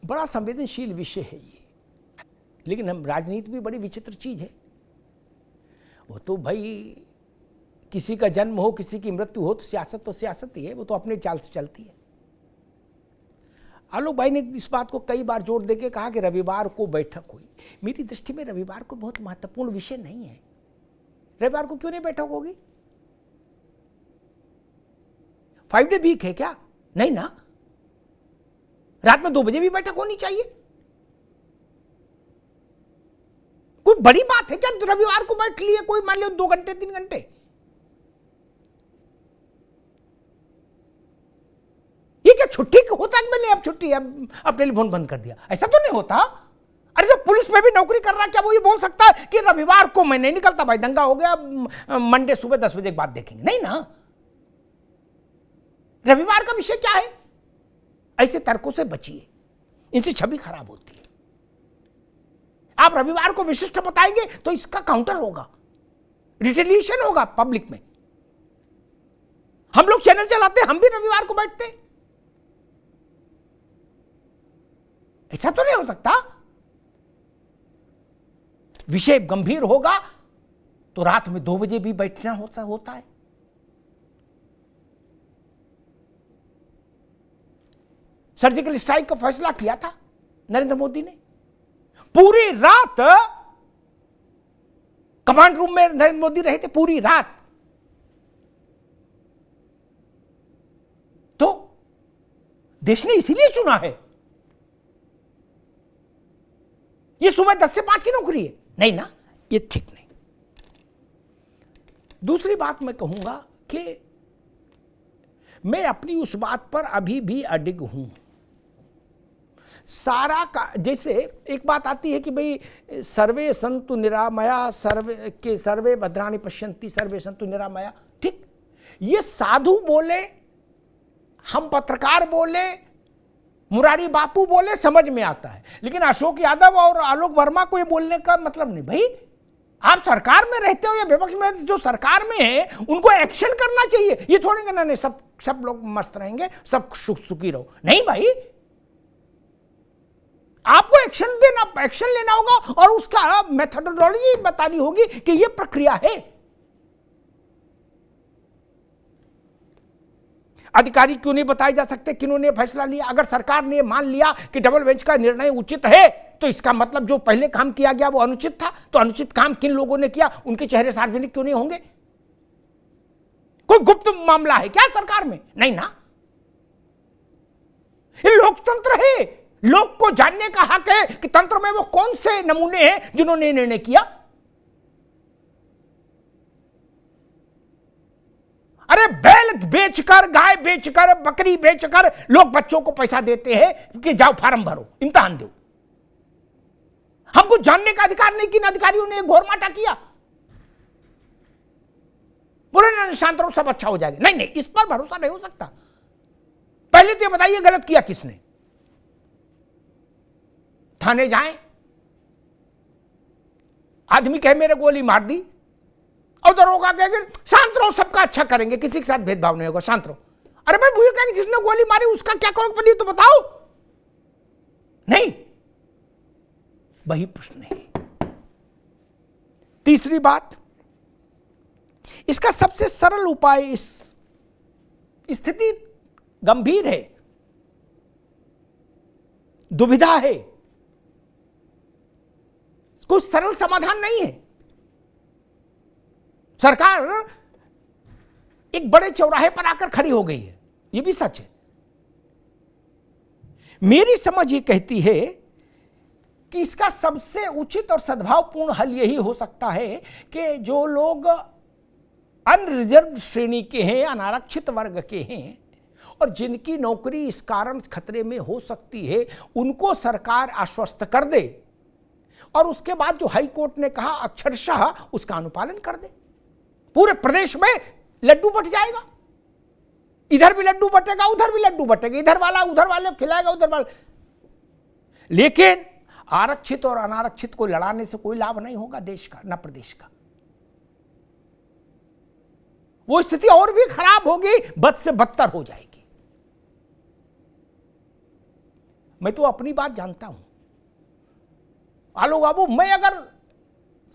बड़ा संवेदनशील विषय है ये, लेकिन हम राजनीति भी बड़ी विचित्र चीज है। वो तो भाई किसी का जन्म हो किसी की मृत्यु हो तो सियासत ही है, वो तो अपने चाल से चलती है। आलोक भाई ने इस बात को कई बार जोर देके कहा कि रविवार को बैठक हुई। मेरी दृष्टि में रविवार को बहुत महत्वपूर्ण विषय नहीं है। रविवार को क्यों नहीं बैठक होगी? 5 डे वीक है क्या? नहीं ना, रात में 2 बजे भी बैठक होनी चाहिए। कोई बड़ी बात है क्या रविवार को बैठ लिए कोई, मान लो 2 घंटे 3 घंटे? ये क्या छुट्टी होता है? मैंने अब छुट्टी, अब टेलीफोन बंद कर दिया, ऐसा तो नहीं होता। अरे जो पुलिस में भी नौकरी कर रहा है क्या वो ये बोल सकता है कि रविवार को मैं नहीं निकलता, भाई दंगा हो गया, मंडे सुबह 10 बजे के बाद देखेंगे? नहीं ना, रविवार का विषय क्या है? ऐसे तर्कों से बचिए, इनसे छवि खराब होती है। आप रविवार को विशिष्ट बताएंगे तो इसका काउंटर होगा, रिटेलिएशन होगा पब्लिक में। हम लोग चैनल चलाते हैं, हम भी रविवार को बैठते हैं, ऐसा तो नहीं हो सकता। विषय गंभीर होगा तो रात में 2 बजे भी बैठना होता है। सर्जिकल स्ट्राइक का फैसला किया था नरेंद्र मोदी ने, पूरी रात कमांड रूम में नरेंद्र मोदी रहे थे, पूरी रात। तो देश ने इसीलिए चुना है। ये सुबह 10 से 5 की नौकरी है, नहीं ना, ये ठीक नहीं। दूसरी बात मैं कहूंगा कि मैं अपनी उस बात पर अभी भी अडिग हूं। सारा का जैसे एक बात आती है कि भाई सर्वे संतु निरामया, सर्वे भद्राणि पश्यन्ति सर्वे संतु निरामया, ठीक। ये साधु बोले, हम पत्रकार बोले, मुरारी बापू बोले, समझ में आता है, लेकिन अशोक यादव और आलोक वर्मा को ये बोलने का मतलब नहीं। भाई आप सरकार में रहते हो या विपक्ष में, जो सरकार में है उनको एक्शन करना चाहिए। ये थोड़ी कहना नहीं सब लोग मस्त रहेंगे, सब सुखी रहो, नहीं भाई, आपको एक्शन लेना होगा और उसका मेथोडोलॉजी बतानी होगी कि ये प्रक्रिया है। अधिकारी क्यों नहीं बताए जा सकते, किन्होंने फैसला लिया? अगर सरकार ने मान लिया कि डबल बेंच का निर्णय उचित है तो इसका मतलब जो पहले काम किया गया वो अनुचित था। तो अनुचित काम किन लोगों ने किया, उनके चेहरे सार्वजनिक क्यों नहीं होंगे? कोई गुप्त मामला है क्या सरकार में? नहीं ना, ये लोकतंत्र है, लोग को जानने का हक है कि तंत्र में वो कौन से नमूने हैं जिन्होंने निर्णय किया। अरे बैल बेचकर, गाय बेचकर, बकरी बेचकर लोग बच्चों को पैसा देते हैं कि जाओ फॉर्म भरो, इम्तिहान दो। हमको जानने का अधिकार नहीं, किन अधिकारियों ने घोरमाटा किया। बोले ना शांत रहो सब अच्छा हो जाएगा, नहीं नहीं, इस पर भरोसा नहीं हो सकता। पहले तो ये बताइए गलत किया किसने? थाने जाएं, आदमी कहे मेरे गोली मार दी और दरोगा कहेगा शांत रहो सबका अच्छा करेंगे, किसी के साथ भेदभाव नहीं होगा, शांत रहो। अरे भाई भूया कहेंगे जिसने गोली मारी उसका क्या करोगे तो बताओ, नहीं, वही प्रश्न है। तीसरी बात, इसका सबसे सरल उपाय, इस स्थिति गंभीर है, दुविधा है, कोई सरल समाधान नहीं है। सरकार एक बड़े चौराहे पर आकर खड़ी हो गई है, यह भी सच है। मेरी समझ ये कहती है कि इसका सबसे उचित और सद्भावपूर्ण हल यही हो सकता है कि जो लोग अनरिजर्व श्रेणी के हैं, अनारक्षित वर्ग के हैं और जिनकी नौकरी इस कारण खतरे में हो सकती है, उनको सरकार आश्वस्त कर दे और उसके बाद जो हाई कोर्ट ने कहा अक्षरशः उसका अनुपालन कर दे। पूरे प्रदेश में लड्डू बट जाएगा, इधर भी लड्डू बटेगा, उधर भी लड्डू बटेगा, इधर वाला उधर वाले खिलाएगा, उधर वाला। लेकिन आरक्षित और अनारक्षित को लड़ाने से कोई लाभ नहीं होगा देश का, न प्रदेश का। वो स्थिति और भी खराब होगी, बद से बदतर हो जाएगी। मैं तो अपनी बात जानता हूं। आलोक बाबू, मैं अगर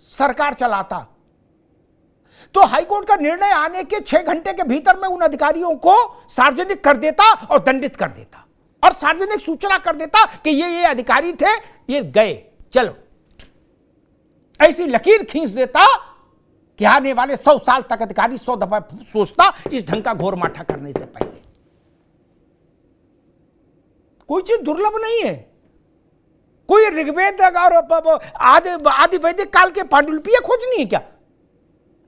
सरकार चलाता तो हाईकोर्ट का निर्णय आने के 6 घंटे के भीतर मैं उन अधिकारियों को सार्वजनिक कर देता और दंडित कर देता और सार्वजनिक सूचना कर देता कि ये अधिकारी थे, ये गए, चलो। ऐसी लकीर खींच देता कि आने वाले 100 साल तक अधिकारी 100 दफा सोचता इस ढंग का घोर माठा करने से पहले। कोई चीज दुर्लभ नहीं है। कोई ऋग्वेद और आदि वैदिक काल के पांडुलिपियां खोजनी है क्या?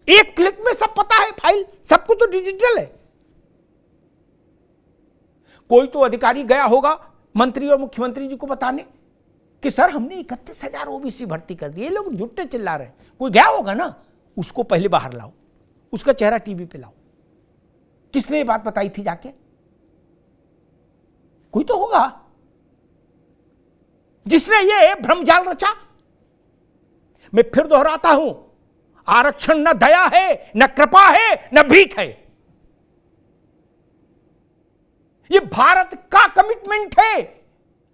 एक क्लिक में सब पता है, फाइल सब कुछ तो डिजिटल है। कोई तो अधिकारी गया होगा मंत्री और मुख्यमंत्री जी को बताने कि सर हमने 31,000 ओबीसी भर्ती कर दिए, ये लोग झुट्टे चिल्ला रहे हैं। कोई गया होगा ना, उसको पहले बाहर लाओ, उसका चेहरा टीवी पे लाओ, किसने ये बात बताई थी जाके? कोई तो होगा जिसने ये भ्रमजाल रचा। मैं फिर दोहराता हूं, आरक्षण न दया है, न कृपा है, न भीख है। ये भारत का कमिटमेंट है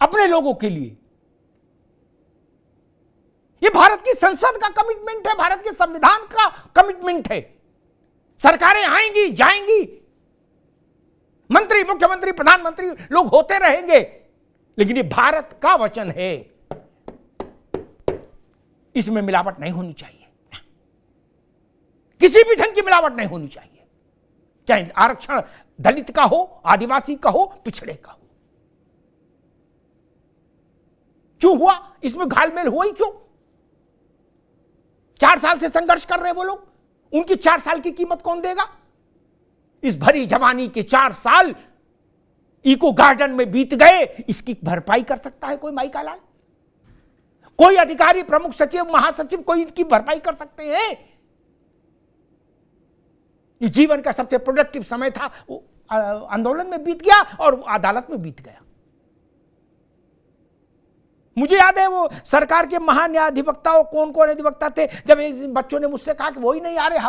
अपने लोगों के लिए। ये भारत की संसद का कमिटमेंट है, भारत के संविधान का कमिटमेंट है। सरकारें आएंगी जाएंगी, मंत्री मुख्यमंत्री प्रधानमंत्री लोग होते रहेंगे, लेकिन ये भारत का वचन है, इसमें मिलावट नहीं होनी चाहिए। किसी भी ढंग की मिलावट नहीं होनी चाहिए, चाहे आरक्षण दलित का हो, आदिवासी का हो, पिछड़े का हो। क्यों हुआ? इसमें घालमेल हुआ ही क्यों? 4 साल से संघर्ष कर रहे हैं वो लोग, उनकी 4 साल की कीमत कौन देगा? इस भरी जवानी के 4 साल इको गार्डन में बीत गए, इसकी भरपाई कर सकता है कोई माइका लाल? कोई अधिकारी, प्रमुख सचिव, महासचिव, कोई इनकी भरपाई कर सकते हैं? ये जीवन का सबसे प्रोडक्टिव समय था, वो आंदोलन में बीत गया और अदालत में बीत गया। मुझे याद है वो सरकार के महान्यायाधिवक्ता, कौन कौन अधिवक्ता थे, जब बच्चों ने मुझसे कहा कि वही नहीं आ रहे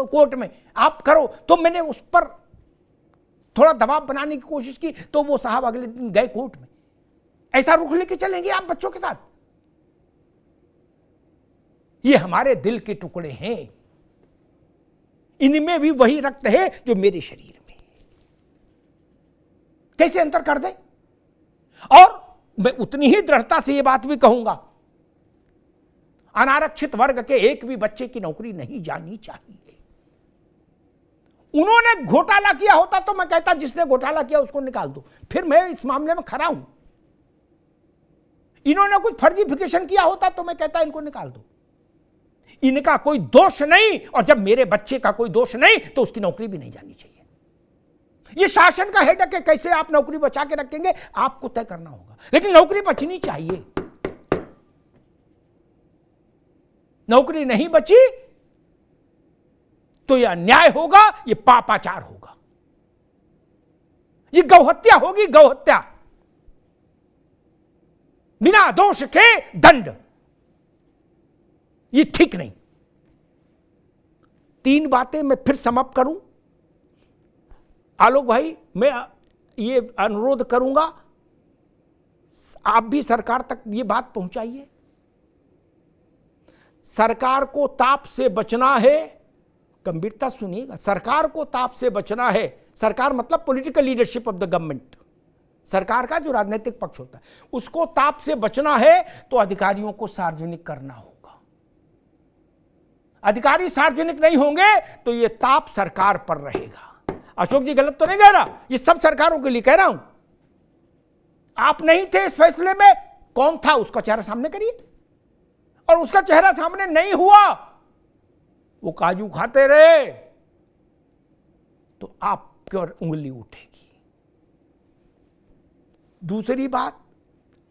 कोर्ट में, आप करो, तो मैंने उस पर थोड़ा दबाव बनाने की कोशिश की, तो वो साहब अगले दिन गए कोर्ट में। ऐसा रुख लेके चलेंगे आप बच्चों के साथ? ये हमारे दिल के टुकड़े हैं, इनमें भी वही रक्त है जो मेरे शरीर में। कैसे अंतर कर दे? और मैं उतनी ही दृढ़ता से यह बात भी कहूंगा, अनारक्षित वर्ग के एक भी बच्चे की नौकरी नहीं जानी चाहिए। उन्होंने घोटाला किया होता तो मैं कहता जिसने घोटाला किया उसको निकाल दो, फिर मैं इस मामले में खड़ा हूं। इन्होंने कुछ फर्जीफिकेशन किया होता तो मैं कहता इनको निकाल दो, इनका कोई दोष नहीं, और जब मेरे बच्चे का कोई दोष नहीं तो उसकी नौकरी भी नहीं जानी चाहिए। ये शासन का हेडक है, कैसे आप नौकरी बचा के रखेंगे आपको तय करना होगा, लेकिन नौकरी बचनी चाहिए। नौकरी नहीं बची तो यह अन्याय होगा, यह पापाचार होगा, यह गौहत्या होगी, गौहत्या, बिना दोष के दंड। ये ठीक नहीं। 3 बातें मैं फिर समाप्त करूं। आलोक भाई, मैं ये अनुरोध करूंगा, आप भी सरकार तक ये बात पहुंचाइए। सरकार को ताप से बचना है, गंभीरता सुनिएगा, सरकार को ताप से बचना है। सरकार मतलब political leadership of the government, सरकार का जो राजनीतिक पक्ष होता है, उसको ताप से बचना है तो अधिकारियों को सार्वजनिक करना होगा। अधिकारी सार्वजनिक नहीं होंगे तो यह ताप सरकार पर रहेगा। अशोक जी गलत तो नहीं कह रहा, ये सब सरकारों के लिए कह रहा हूं। आप नहीं थे इस फैसले में, कौन था उसका चेहरा सामने करिए, और उसका चेहरा सामने नहीं हुआ, वो काजू खाते रहे, तो आपकी ओर उंगली उठेगी। दूसरी बात,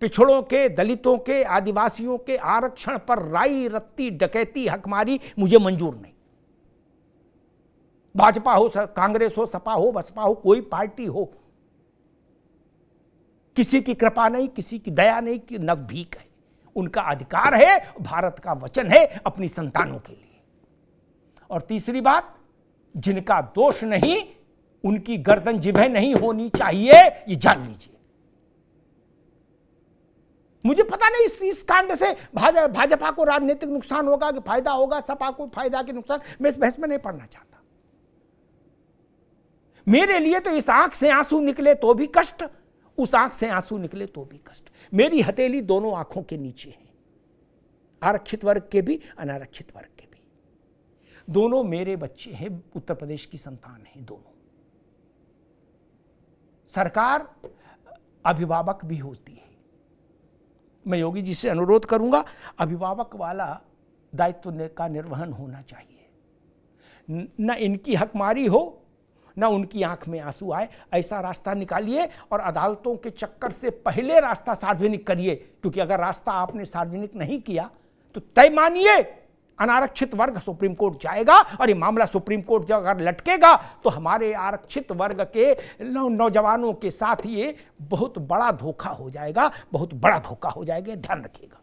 पिछड़ों के, दलितों के, आदिवासियों के आरक्षण पर राई रत्ती डकैती हकमारी मुझे मंजूर नहीं। भाजपा हो, कांग्रेस हो, सपा हो, बसपा हो, कोई पार्टी हो, किसी की कृपा नहीं, किसी की दया नहीं, कि न भीख है। उनका अधिकार है, भारत का वचन है अपनी संतानों के लिए। और तीसरी बात, जिनका दोष नहीं उनकी गर्दन जिभे नहीं होनी चाहिए, ये जान लीजिए। मुझे पता नहीं इस कांड से भाजपा को राजनीतिक नुकसान होगा कि फायदा होगा, सपा को फायदा कि नुकसान, मैं इस बहस में नहीं पढ़ना चाहता। मेरे लिए तो इस आंख से आंसू निकले तो भी कष्ट, उस आंख से आंसू निकले तो भी कष्ट। मेरी हथेली दोनों आंखों के नीचे है, आरक्षित वर्ग के भी, अनारक्षित वर्ग के भी। दोनों मेरे बच्चे हैं, उत्तर प्रदेश की संतान है दोनों। सरकार अभिभावक भी होती है। मैं योगी जी से अनुरोध करूंगा, अभिभावक वाला दायित्व का निर्वहन होना चाहिए। न इनकी हकमारी हो, न उनकी आंख में आंसू आए, ऐसा रास्ता निकालिए और अदालतों के चक्कर से पहले रास्ता सार्वजनिक करिए। क्योंकि अगर रास्ता आपने सार्वजनिक नहीं किया तो तय मानिए अनारक्षित वर्ग सुप्रीम कोर्ट जाएगा, और ये मामला सुप्रीम कोर्ट जब अगर लटकेगा तो हमारे आरक्षित वर्ग के नौजवानों के साथ ये बहुत बड़ा धोखा हो जाएगा, बहुत बड़ा धोखा हो जाएगा, ध्यान रखिएगा।